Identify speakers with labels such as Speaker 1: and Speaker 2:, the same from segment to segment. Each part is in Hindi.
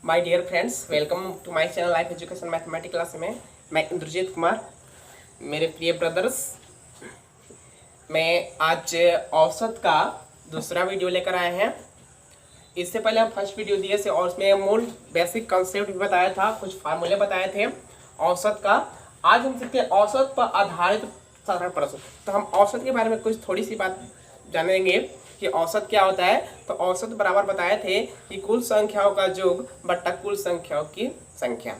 Speaker 1: My dear friends, welcome to my channel life education mathematics class में मैं इंद्रजीत कुमार। मेरे प्रिय ब्रदर्स, मैं आज औसत का दूसरा वीडियो लेकर आए हैं। इससे पहले हम फर्स्ट वीडियो दिए थे और उसमें मूल बेसिक कंसेप्ट भी बताया था, कुछ फार्मूले बताए थे औसत का। आज हम सीखते हैं औसत पर आधारित साधारण प्रश्न। तो हम औसत के बारे में कुछ थोड़ी सी बात जानेंगे कि औसत क्या होता है। तो औसत बराबर बताए थे कि कुल संख्याओं का योग बट्टा कुल संख्याओं की संख्या।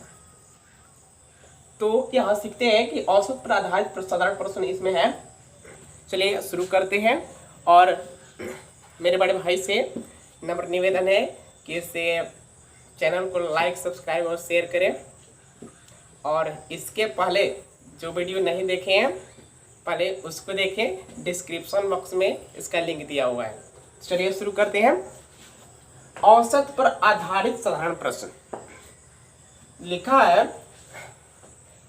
Speaker 1: तो यहाँ सीखते हैं कि औसत पर आधारित साधारण प्रश्न इसमें है। चलिए शुरू करते हैं। और मेरे बड़े भाई से नम्र निवेदन है कि इसे चैनल को लाइक, सब्सक्राइब और शेयर करें। और इसके पहले जो वीडियो नहीं देखे हैं पहले उसको देखें, डिस्क्रिप्शन बॉक्स में इसका लिंक दिया हुआ है। चलिए शुरू करते हैं। औसत पर आधारित साधारण प्रश्न लिखा है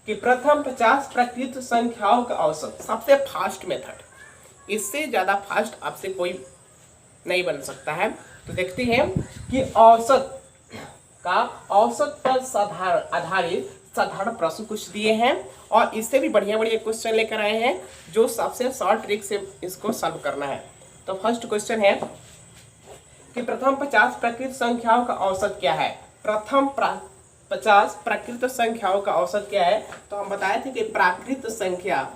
Speaker 1: कि प्रथम 50 प्रकृत संख्याओं का औसत, सबसे फास्ट मेथड, इससे ज्यादा फास्ट आपसे कोई नहीं बन सकता है। तो देखते हैं कि औसत पर आधारित साधारण प्रश्न कुछ दिए हैं और इससे भी बढ़िया बढ़िया क्वेश्चन लेकर आए हैं जो सबसे शॉर्ट ट्रिक से इसको सॉल्व करना है। तो फर्स्ट क्वेश्चन है कि प्रथम 50 प्रकृत संख्याओं का औसत क्या है। प्रथम 50 प्रकृत संख्याओं का औसत क्या है। तो हम बताए थे कि प्राकृत संख्या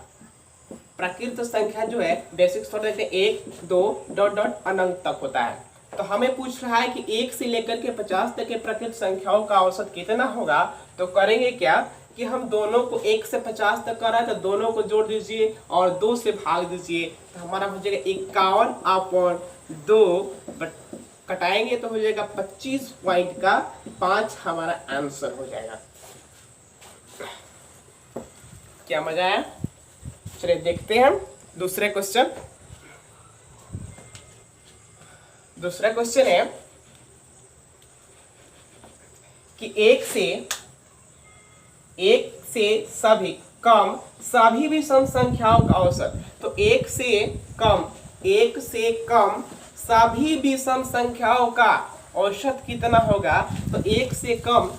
Speaker 1: जो है बेसिक सॉर्ट देखते हैं 1, 2 डॉट डॉट अनंत तक होता है। तो हमें पूछ रहा है कि 1 से लेकर के 50 तक के प्रकृत संख्याओं का औसत कितना होगा। तो करेंगे क्या कि हम दोनों को 1 से 50 तक कर रहा है तो दोनों को जोड़ दीजिए और 2 से भाग दीजिए। तो हमारा हो जाएगा 51/2, कटाएंगे तो हो जाएगा 25.5 हमारा आंसर हो जाएगा। क्या मजा आया। चलिए देखते हैं दूसरा क्वेश्चन है कि एक सभी विषम संख्याओं का औसत। तो एक से कम सभी विषम संख्याओं का औसत कितना होगा। तो 1 से कम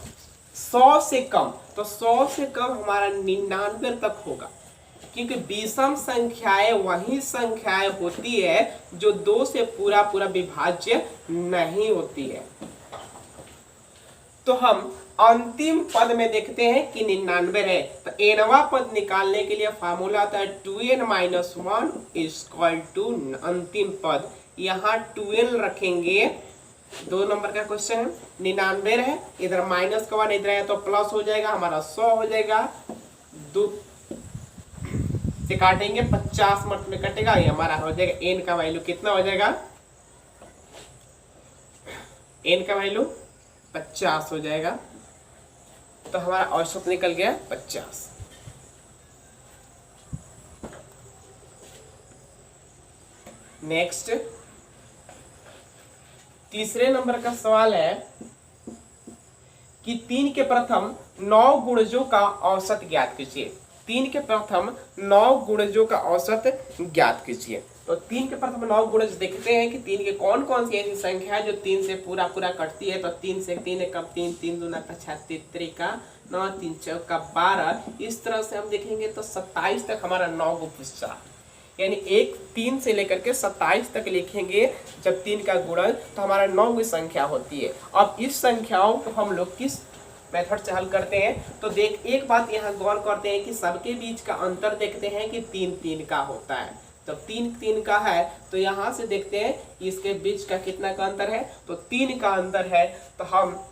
Speaker 1: 100 से कम, तो 100 से कम हमारा 99 तक होगा, क्योंकि विषम संख्याएं वही संख्याएं होती है जो 2 से पूरा विभाज्य नहीं होती है। तो हम अंतिम पद में देखते हैं कि 99 है। तो nवां पद निकालने के लिए फार्मूला आता है 2n - 1 = अंतिम पद। यहाँ 2n रखेंगे। 2 नंबर का क्वेश्चन है, 99 है, इधर माइनस का 1 इधर है तो प्लस हो जाएगा, हमारा 100 हो जाएगा। 2 से काटेंगे 50 मत में कटेगा, ये हमारा हो जाएगा n का वैल्यू कितना हो जाएगा। n का वैल्यू 50 हो जाएगा। तो हमारा औसत निकल गया 50। नेक्स्ट तीसरे नंबर का सवाल है कि 3 के प्रथम 9 गुणजों का औसत ज्ञात कीजिए। 3 के प्रथम 9 गुणजों का औसत ज्ञात कीजिए। तो 3 के प्रथम 9 गुणज देखते हैं कि 3 के कौन कौन सी ऐसी संख्या है जो 3 से पूरा कटती है। तो 3 से 3 कम 3, 3 दूना का 6, 3 का 9, 3 चौका 12। इस तरह से हम देखेंगे तो 27 तक हमारा 9 को पूछा, यानी 3 से लेकर के 27 तक लिखेंगे जब 3 का गुणज, तो हमारा 9 की संख्या होती है। अब इस संख्याओं को हम लोग किस मेथड से हल करते हैं। तो एक बात यहाँ गौर करते हैं कि सबके बीच का अंतर देखते हैं कि 3 का होता है। जब 3 का है तो यहाँ से देखते हैं इसके बीच का कितना का अंतर है। तो 3 का अंतर है। तो हम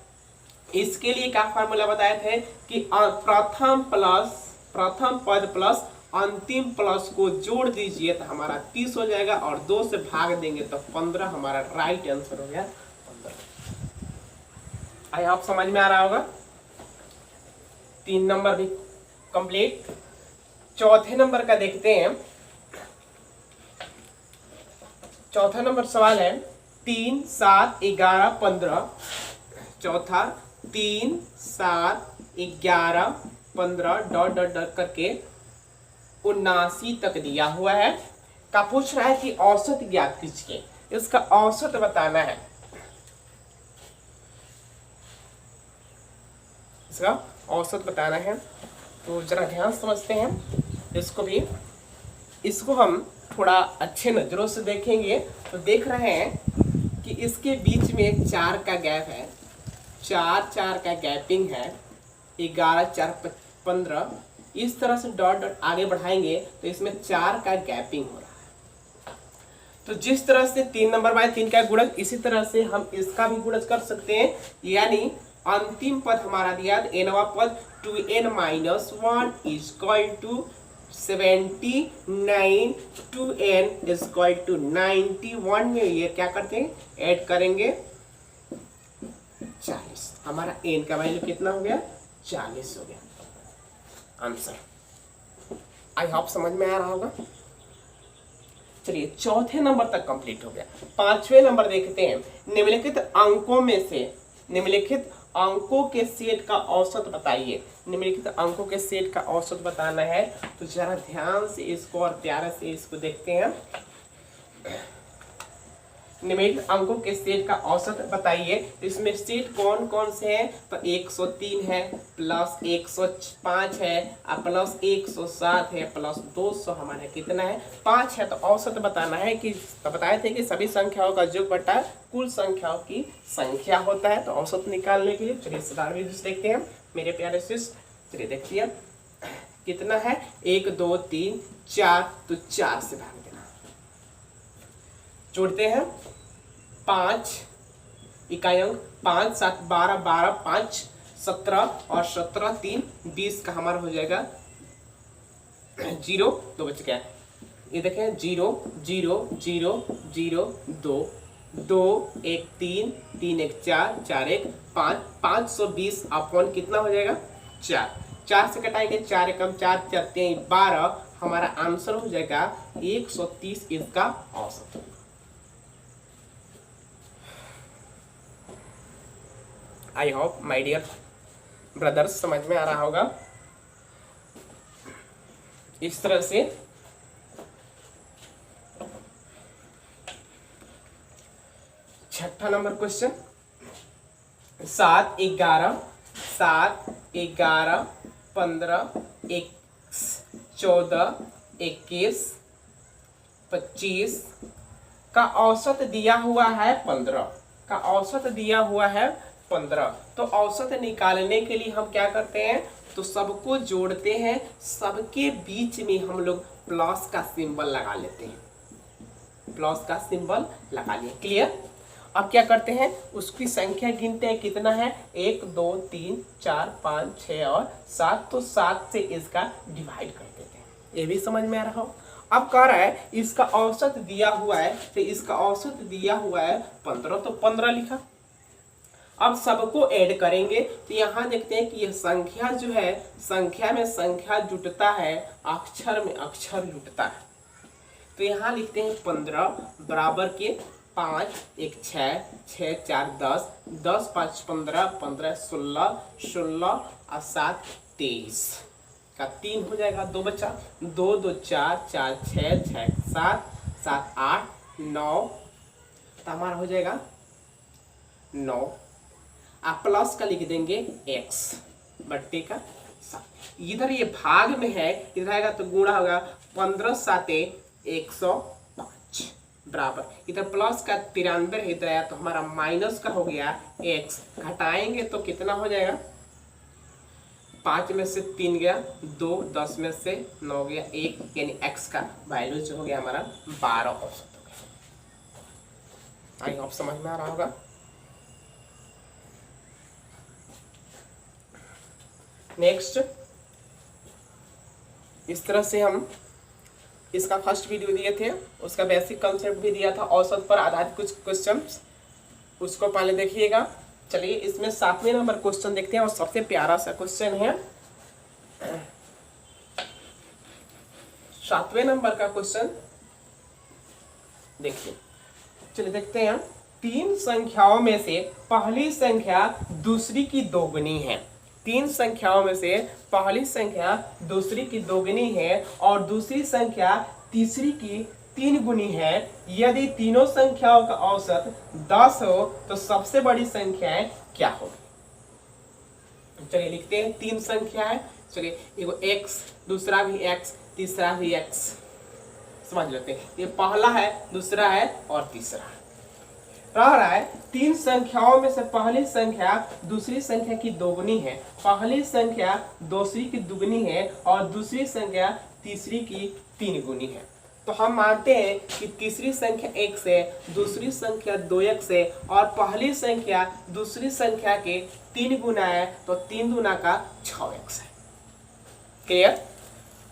Speaker 1: इसके लिए क्या फार्मूला बताए थे कि प्रथम पद प्लस अंतिम प्लस को जोड़ दीजिए तो हमारा 30 हो जाएगा और 2 से भाग देंगे तो 15 हमारा राइट आंसर हो गया 15। आई आप समझ में आ रहा होगा। 3 नंबर भी कंप्लीट। चौथे नंबर का देखते हैं। चौथा नंबर सवाल है 3, 7, 11, 15। चौथा 3, 7, 11, 15 डॉट डॉट डॉट करके 79 तक दिया हुआ है। का पूछ रहा है कि औसत ज्ञात कीजिए। इसका औसत बताना है। इसका औसत बताना है। तो जरा ध्यान समझते हैं इसको भी। इसको हम थोड़ा अच्छे नज़रों से देखेंगे तो देख रहे हैं कि इसके बीच में 4 का गैप है, 4 का गैपिंग है, 11 4 15। इस तरह से डॉट डॉट आगे बढ़ाएंगे तो इसमें 4 का गैपिंग हो रहा है। तो जिस तरह से 3 नंबर बाय 3 का गुणज, इसी तरह से हम इसका भी गुणज कर सकते हैं। यानी अंतिम पद हमारा दिया nवा पद 2n - 1 is equal to 79, 2n is equal to 91 में ये क्या करते हैं, ऐड करेंगे 40। हमारा n का वैल्यू कितना हो गया, 40 हो गया आंसर। आई होप समझ में आ रहा होगा। चलिए चौथे नंबर तक कंप्लीट हो गया। 5वें नंबर देखते हैं। निम्नलिखित अंकों में से निम्नलिखित अंकों के सेट का औसत बताइए। निम्नलिखित अंकों के सेट का औसत बताना है। तो जरा ध्यान से इसको और प्यारे से इसको देखते हैं। निम्नलिखित अंकों के सेट का औसत बताइए। इसमें सेट कौन कौन से हैं, तो 103 है, प्लस 105 है, प्लस 107 है, प्लस 200 हमारे कितना है, 5 है। तो औसत बताना है कि तो बताए थे कि सभी संख्याओं का योग बटा कुल संख्याओं की संख्या होता है। तो औसत निकालने के लिए चलिए साधारण विधि से देखते हैं मेरे प्यारे शिष्य। चलिए देखिए कितना है, 1 2 3 4, तो 4 से भाग देना। जोड़ते हैं 5 इकाई अंक, 5 7 12 12 5 17 और 17 3 20 का हमारा हो जाएगा 0, 2 बच गया। ये देखें 0 0 0 0 2 2 1 3 3 1 4 4 1 5 520 अपॉन कितना हो जाएगा 4। 4 से कटाएंगे 4 एकम 4 4 3 12। हमारा आंसर हो जाएगा 130 इसका औसत। I hope my dear brothers समझ में आ रहा होगा। इस तरह से छठा नंबर क्वेश्चन, 7 11 15 14 21 25 का औसत दिया हुआ है 15 का औसत दिया हुआ है 15। तो औसत निकालने के लिए हम क्या करते हैं, तो सबको जोड़ते हैं, सबके बीच में हम लोग प्लस का सिंबल लगा लेते हैं, प्लस का सिंबल लगा लिया। क्लियर। अब क्या करते हैं, उसकी संख्या गिनते हैं, कितना है 1 2 3 4 5 6 और 7। तो 7 से इसका डिवाइड कर देते हैं। ये भी समझ में आ रहा हो। अब कह रहा है इसका औसत दिया हुआ है, तो इसका औसत दिया हुआ है 15, तो 15 लिखा। अब सबको ऐड करेंगे तो यहाँ देखते हैं कि यह संख्या जो है, संख्या में संख्या जुटता है, अक्षर में अक्षर जुटता है। तो यहाँ लिखते हैं 15 बराबर के 5 1 6 6 4 10 10 5 15 15 16 16 और 7 23 का 3 हो जाएगा, 2 बचा, 2 2 4 4 6 6 7 7 8 9। तो हमारा हो जाएगा 9। आप प्लस का लिख देंगे x बट्टे का 7। इधर ये भाग में है, इधर आएगा तो गुणा होगा 15 7 105 बराबर, इधर प्लस का 93 है, इधर आया तो हमारा माइनस का हो गया x। घटाएंगे तो कितना हो जाएगा, 5 में से 3 गया, 2 10 में से 9 गया, 1, यानी x का वैल्यू जो हो गया हमारा 12 औसत हो गया। आई होप समझ में आ रहा होगा। नेक्स्ट, इस तरह से हम इसका फर्स्ट वीडियो दिए थे, उसका बेसिक कंसेप्ट भी दिया था, औसत पर आधारित कुछ क्वेश्चंस, उसको पहले देखिएगा। चलिए इसमें 7वें नंबर क्वेश्चन देखते हैं और सबसे प्यारा सा क्वेश्चन है 7वें नंबर का क्वेश्चन देखिए। चलिए देखते हैं, 3 संख्याओं में से पहली संख्या दूसरी की दोगुनी है। 3 संख्याओं में से पहली संख्या दूसरी की दोगुनी है और दूसरी संख्या तीसरी की 3 गुनी है। यदि तीनों संख्याओं का औसत 10 हो तो सबसे बड़ी संख्या क्या होगी। चलिए लिखते हैं, 3 संख्या है, चलिए एगो x, दूसरा भी x, तीसरा भी x, समझ लेते हैं। ये पहला है, दूसरा है और तीसरा रह रहा है। 3 संख्याओं में से पहली संख्या दूसरी संख्या की दोगुनी है, पहली संख्या दूसरी की दुगनी है और दूसरी संख्या तीसरी की 3 गुनी है। तो हम मानते हैं कि तीसरी संख्या 1 से, दूसरी संख्या 2x है और पहली संख्या दूसरी संख्या के 3 गुना है, तो 3 गुना का 6x है। क्लियर?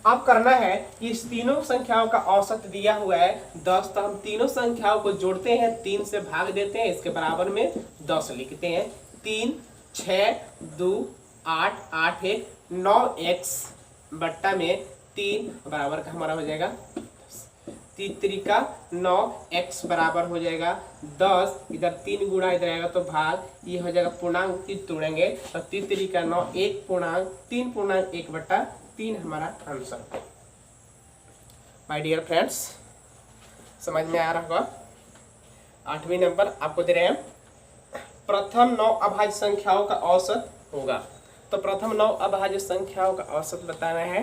Speaker 1: अब करना है कि इस तीनों संख्याओं का औसत दिया हुआ है 10, तो हम तीनों संख्याओं को जोड़ते हैं, 3 से भाग देते हैं, इसके बराबर में 10 लिखते हैं। 3 6 2 8 8 1 9x बट्टा में 3 बराबर का हमारा हो जाएगा 3 का 9, x बराबर हो जाएगा 10, इधर 3 गुणा इधर आएगा तो भाग, ये हो जाएगा पूर्णांक 3 तोड़ेंगे तो 3 का 9, 1 पूर्णांक 3 पूर्णांक 1 बट्टा 3 हमारा आंसर। माय डियर फ्रेंड्स, समझ में आ रहा होगा। 8वीं नंबर आपको दे रहे हैं, प्रथम 9 अभाज्य संख्याओं का औसत होगा। तो प्रथम 9 अभाज्य संख्याओं का औसत बताना है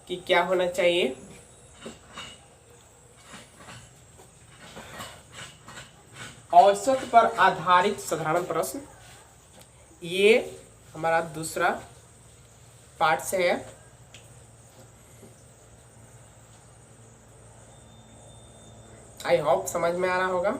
Speaker 1: कि क्या होना चाहिए। औसत पर आधारित साधारण प्रश्न, ये हमारा दूसरा पार्ट से है। आई होप समझ में आ रहा होगा।